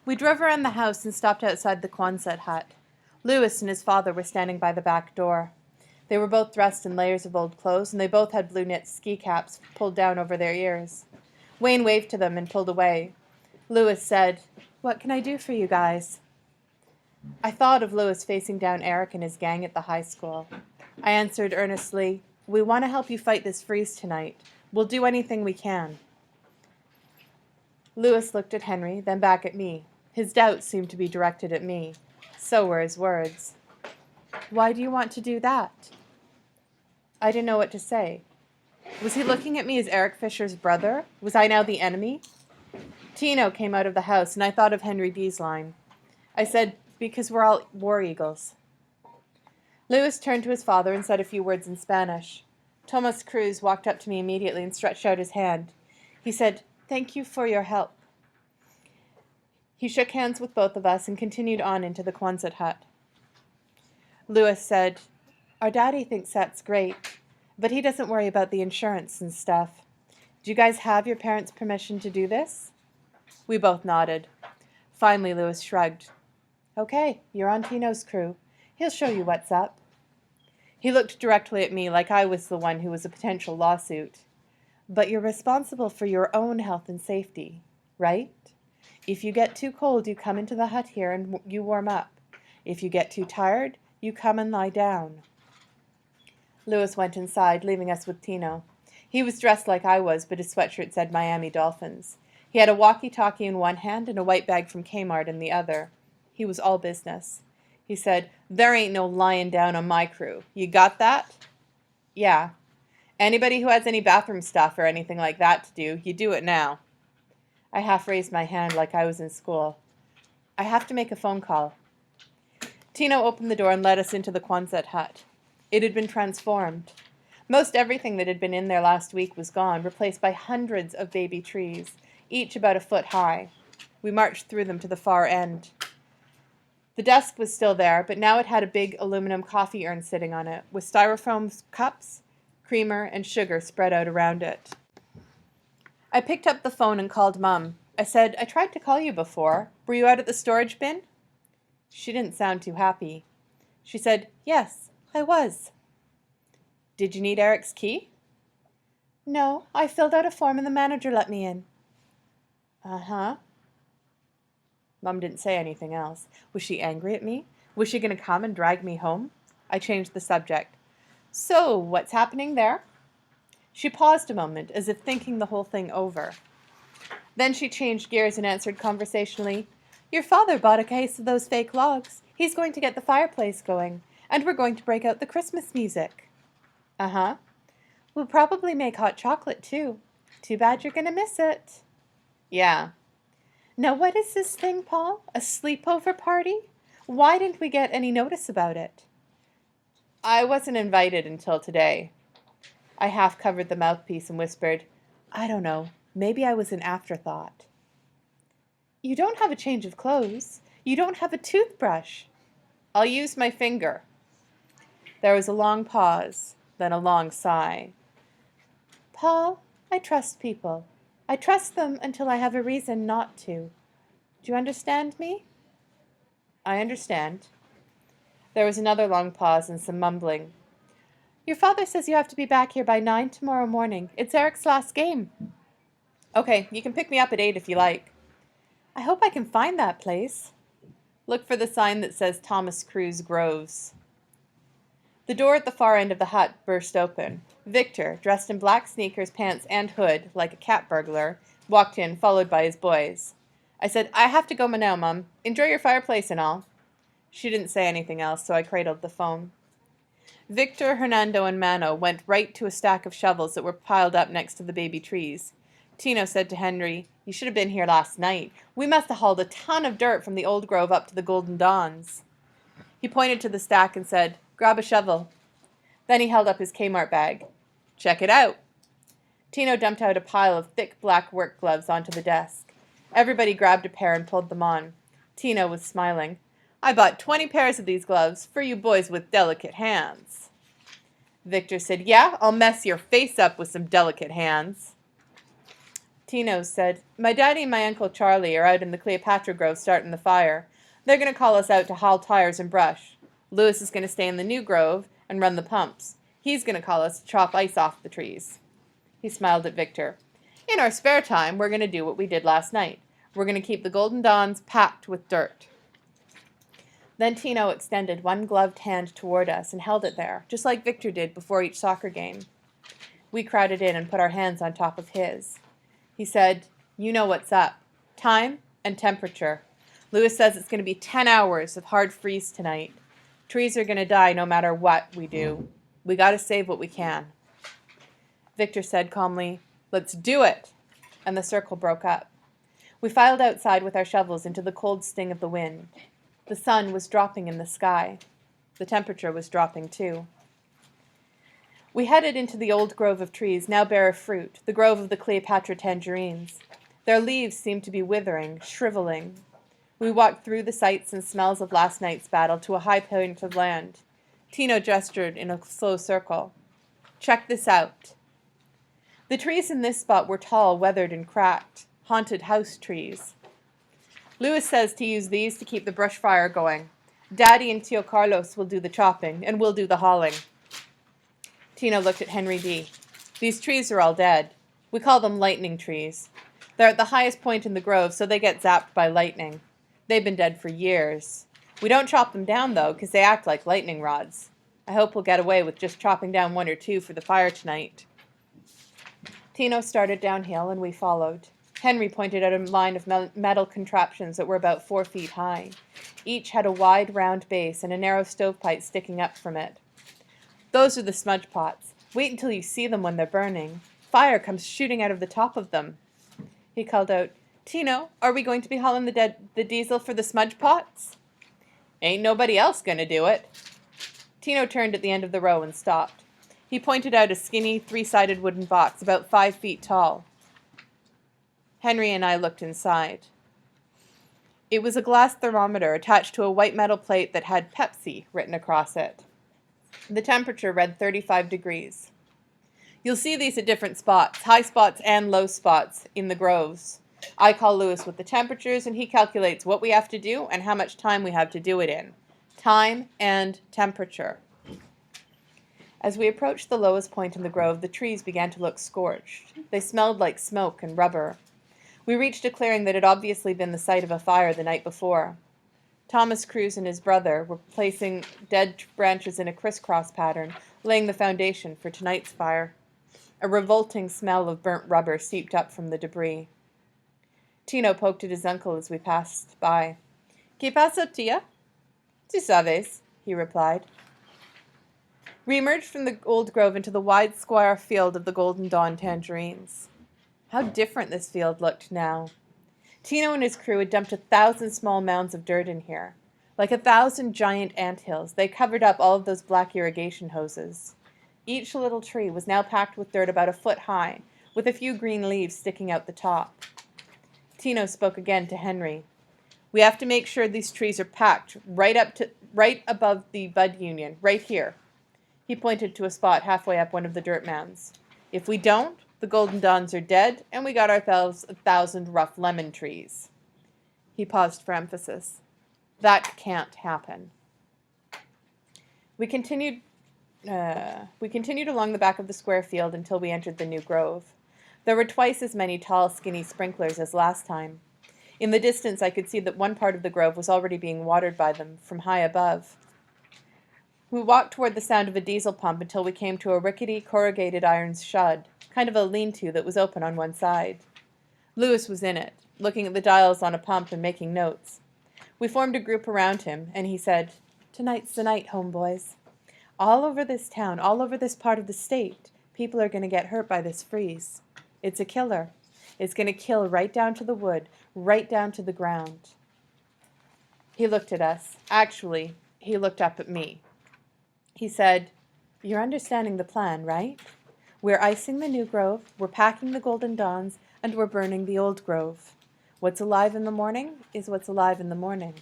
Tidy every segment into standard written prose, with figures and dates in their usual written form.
We drove around the house and stopped outside the Quonset hut. Louis and his father were standing by the back door. They were both dressed in layers of old clothes, and they both had blue knit ski caps pulled down over their ears. Wayne waved to them and pulled away. Louis said, "What can I do for you guys?" I thought of Louis facing down Eric and his gang at the high school. I answered earnestly, "We want to help you fight this freeze tonight. We'll do anything we can." Louis looked at Henry, then back at me. His doubts seemed to be directed at me. So were his words. "Why do you want to do that?" I didn't know what to say. Was he looking at me as Eric Fisher's brother? Was I now the enemy? Tino came out of the house, and I thought of Henry D's line. I said, "Because we're all war eagles." Louis turned to his father and said a few words in Spanish. Thomas Cruz walked up to me immediately and stretched out his hand. He said, "Thank you for your help." He shook hands with both of us and continued on into the Quonset hut. Louis said, "Our daddy thinks that's great, but he doesn't worry about the insurance and stuff. Do you guys have your parents' permission to do this?" We both nodded. Finally, Louis shrugged. "Okay, you're on Tino's crew. He'll show you what's up." He looked directly at me like I was the one who was a potential lawsuit. "But you're responsible for your own health and safety, right? If you get too cold, you come into the hut here and you warm up. If you get too tired, you come and lie down." Louis went inside, leaving us with Tino. He was dressed like I was, but his sweatshirt said Miami Dolphins. He had a walkie-talkie in one hand and a white bag from Kmart in the other. He was all business. He said, "There ain't no lying down on my crew. You got that?" "Yeah. Anybody who has any bathroom stuff or anything like that to do, you do it now." I half raised my hand like I was in school. "I have to make a phone call." Tino opened the door and led us into the Quonset hut. It had been transformed. Most everything that had been in there last week was gone, replaced by hundreds of baby trees, each about a foot high. We marched through them to the far end. The desk was still there, but now it had a big aluminum coffee urn sitting on it, with styrofoam cups, creamer, and sugar spread out around it. I picked up the phone and called Mum. I said, "I tried to call you before. Were you out at the storage bin?" She didn't sound too happy. She said, "Yes, I was." "Did you need Eric's key?" "No, I filled out a form and the manager let me in." "Uh-huh." Mum didn't say anything else. Was she angry at me? Was she going to come and drag me home? I changed the subject. "So, what's happening there?" She paused a moment, as if thinking the whole thing over. Then she changed gears and answered conversationally, "Your father bought a case of those fake logs. He's going to get the fireplace going, and we're going to break out the Christmas music." "Uh-huh. We'll probably make hot chocolate, too. Too bad you're going to miss it." "Yeah." "Now what is this thing, Paul? A sleepover party? Why didn't we get any notice about it?" "I wasn't invited until today." I half covered the mouthpiece and whispered, "I don't know. Maybe I was an afterthought." "You don't have a change of clothes. You don't have a toothbrush." "I'll use my finger." There was a long pause, then a long sigh. "Paul, I trust people. I trust them until I have a reason not to. Do you understand me?" "I understand." There was another long pause and some mumbling. "Your father says you have to be back here by 9 tomorrow morning. It's Eric's last game." "Okay, you can pick me up at 8 if you like." "I hope I can find that place." "Look for the sign that says Thomas Cruz Groves." The door at the far end of the hut burst open. Victor, dressed in black sneakers, pants, and hood, like a cat burglar, walked in, followed by his boys. I said, "I have to go now, Mum. Enjoy your fireplace and all." She didn't say anything else, so I cradled the phone. Victor, Hernando, and Mano went right to a stack of shovels that were piled up next to the baby trees. Tino said to Henry, "You should have been here last night. We must have hauled a ton of dirt from the old grove up to the Golden Dawns." He pointed to the stack and said, "Grab a shovel." Then he held up his Kmart bag. "Check it out." Tino dumped out a pile of thick black work gloves onto the desk. Everybody grabbed a pair and pulled them on. Tino was smiling. "I bought 20 pairs of these gloves for you boys with delicate hands." Victor said, "Yeah, I'll mess your face up with some delicate hands." Tino said, "My daddy and my Uncle Charlie are out in the Cleopatra Grove starting the fire. They're going to call us out to haul tires and brush. Lewis is going to stay in the new grove and run the pumps. He's going to call us to chop ice off the trees." He smiled at Victor. "In our spare time, we're going to do what we did last night. We're going to keep the Golden Dawns packed with dirt." Then Tino extended one gloved hand toward us and held it there, just like Victor did before each soccer game. We crowded in and put our hands on top of his. He said, "You know what's up. Time and temperature. Lewis says it's going to be 10 hours of hard freeze tonight. Trees are going to die no matter what we do. We got to save what we can." Victor said calmly, "Let's do it." And the circle broke up. We filed outside with our shovels into the cold sting of the wind. The sun was dropping in the sky. The temperature was dropping too. We headed into the old grove of trees, now bare of fruit, the grove of the Cleopatra tangerines. Their leaves seemed to be withering, shriveling. We walked through the sights and smells of last night's battle to a high point of land. Tino gestured in a slow circle. "Check this out." The trees in this spot were tall, weathered, and cracked, haunted house trees. "Lewis says to use these to keep the brush fire going. Daddy and Tio Carlos will do the chopping, and we'll do the hauling." Tino looked at Henry D. "These trees are all dead. We call them lightning trees. They're at the highest point in the grove, so they get zapped by lightning. They've been dead for years. We don't chop them down, though, because they act like lightning rods. I hope we'll get away with just chopping down one or two for the fire tonight." Tino started downhill, and we followed. Henry pointed out a line of metal contraptions that were about 4 feet high. Each had a wide, round base and a narrow stovepipe sticking up from it. "Those are the smudge pots. Wait until you see them when they're burning. Fire comes shooting out of the top of them." He called out, "Tino, are we going to be hauling the diesel for the smudge pots?" "Ain't nobody else gonna do it." Tino turned at the end of the row and stopped. He pointed out a skinny, 3-sided wooden box about 5 feet tall. Henry and I looked inside. It was a glass thermometer attached to a white metal plate that had Pepsi written across it. The temperature read 35 degrees. You'll see these at different spots, high spots and low spots, in the groves. I call Lewis with the temperatures, and he calculates what we have to do and how much time we have to do it in. Time and temperature. As we approached the lowest point in the grove, the trees began to look scorched. They smelled like smoke and rubber. We reached a clearing that had obviously been the site of a fire the night before. Thomas Cruz and his brother were placing dead branches in a crisscross pattern, laying the foundation for tonight's fire. A revolting smell of burnt rubber seeped up from the debris. Tino poked at his uncle as we passed by. "¿Qué pasa, tía?" "Tu sabes," he replied. We emerged from the old grove into the wide square field of the Golden Dawn tangerines. How different this field looked now. Tino and his crew had dumped 1,000 small mounds of dirt in here. Like 1,000 giant anthills, they covered up all of those black irrigation hoses. Each little tree was now packed with dirt about 1 foot high, with a few green leaves sticking out the top. Tino spoke again to Henry. "We have to make sure these trees are packed right above the bud union, right here." He pointed to a spot halfway up one of the dirt mounds. "If we don't, the Golden Dawns are dead, and we got ourselves 1,000 rough lemon trees." He paused for emphasis. "That can't happen." We continued along the back of the square field until we entered the new grove. There were twice as many tall, skinny sprinklers as last time. In the distance, I could see that one part of the grove was already being watered by them from high above. We walked toward the sound of a diesel pump until we came to a rickety, corrugated iron shed, kind of a lean-to that was open on one side. Lewis was in it, looking at the dials on a pump and making notes. We formed a group around him, and he said, "Tonight's the night, homeboys. All over this town, all over this part of the state, people are going to get hurt by this freeze. It's a killer. It's going to kill right down to the wood, right down to the ground." He looked at us. Actually, he looked up at me. He said, "You're understanding the plan, right? We're icing the new grove, we're packing the Golden Dawns, and we're burning the old grove. What's alive in the morning is what's alive in the morning."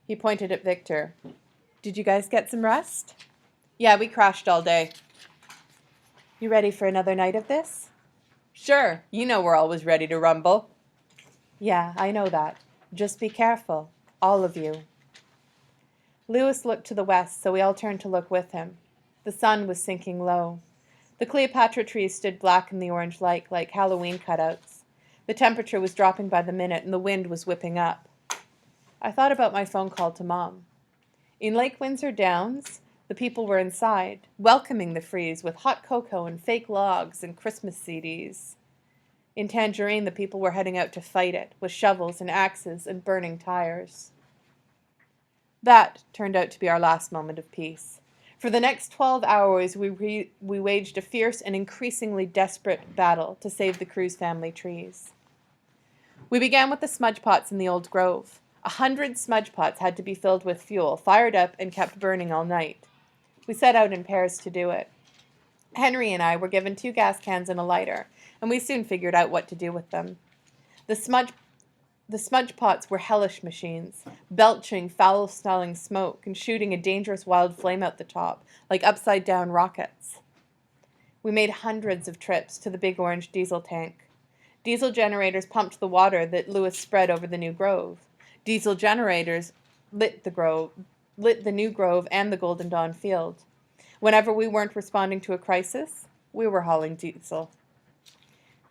He pointed at Victor. "Did you guys get some rest?" "Yeah, we crashed all day." "You ready for another night of this?" Sure, you know we're always ready to rumble. Yeah, I know that. Just be careful, all of you. Lewis looked to the west, so we all turned to look with him. The sun was sinking low. The Cleopatra trees stood black in the orange light like Halloween cutouts. The temperature was dropping by the minute, and the wind was whipping up. I thought about my phone call to Mom. In Lake Windsor Downs, the people were inside, welcoming the freeze with hot cocoa and fake logs and Christmas CDs. In Tangerine, the people were heading out to fight it, with shovels and axes and burning tires. That turned out to be our last moment of peace. For the next 12 hours, we waged a fierce and increasingly desperate battle to save the Cruz family trees. We began with the smudge pots in the old grove. 100 smudge pots had to be filled with fuel, fired up, and kept burning all night. We set out in pairs to do it. Henry and I were given 2 gas cans and a lighter, and we soon figured out what to do with them. The smudge pots were hellish machines, belching foul-smelling smoke and shooting a dangerous wild flame out the top, like upside-down rockets. We made hundreds of trips to the big orange diesel tank. Diesel generators pumped the water that Lewis spread over the new grove. Diesel generators lit the new grove and the Golden Dawn field. Whenever we weren't responding to a crisis, we were hauling diesel.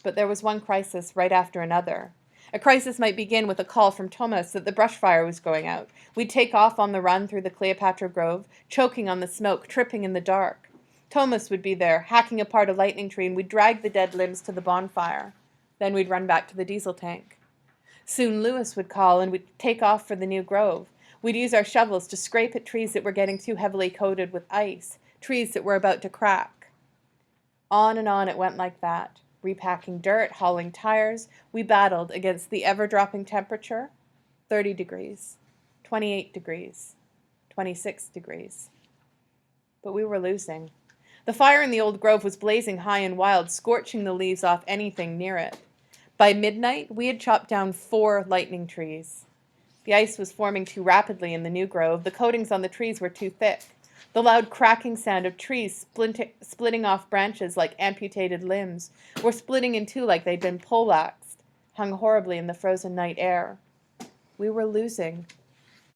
But there was one crisis right after another. A crisis might begin with a call from Thomas that the brush fire was going out. We'd take off on the run through the Cleopatra Grove, choking on the smoke, tripping in the dark. Thomas would be there, hacking apart a lightning tree, and we'd drag the dead limbs to the bonfire. Then we'd run back to the diesel tank. Soon Lewis would call, and we'd take off for the new grove. We'd use our shovels to scrape at trees that were getting too heavily coated with ice, trees that were about to crack. On and on it went like that. Repacking dirt, hauling tires, we battled against the ever-dropping temperature, 30 degrees, 28 degrees, 26 degrees. But we were losing. The fire in the old grove was blazing high and wild, scorching the leaves off anything near it. By midnight, we had chopped down 4 lightning trees. The ice was forming too rapidly in the new grove. The coatings on the trees were too thick. The loud cracking sound of trees splitting off branches like amputated limbs, or splitting in two like they'd been poleaxed, hung horribly in the frozen night air. We were losing.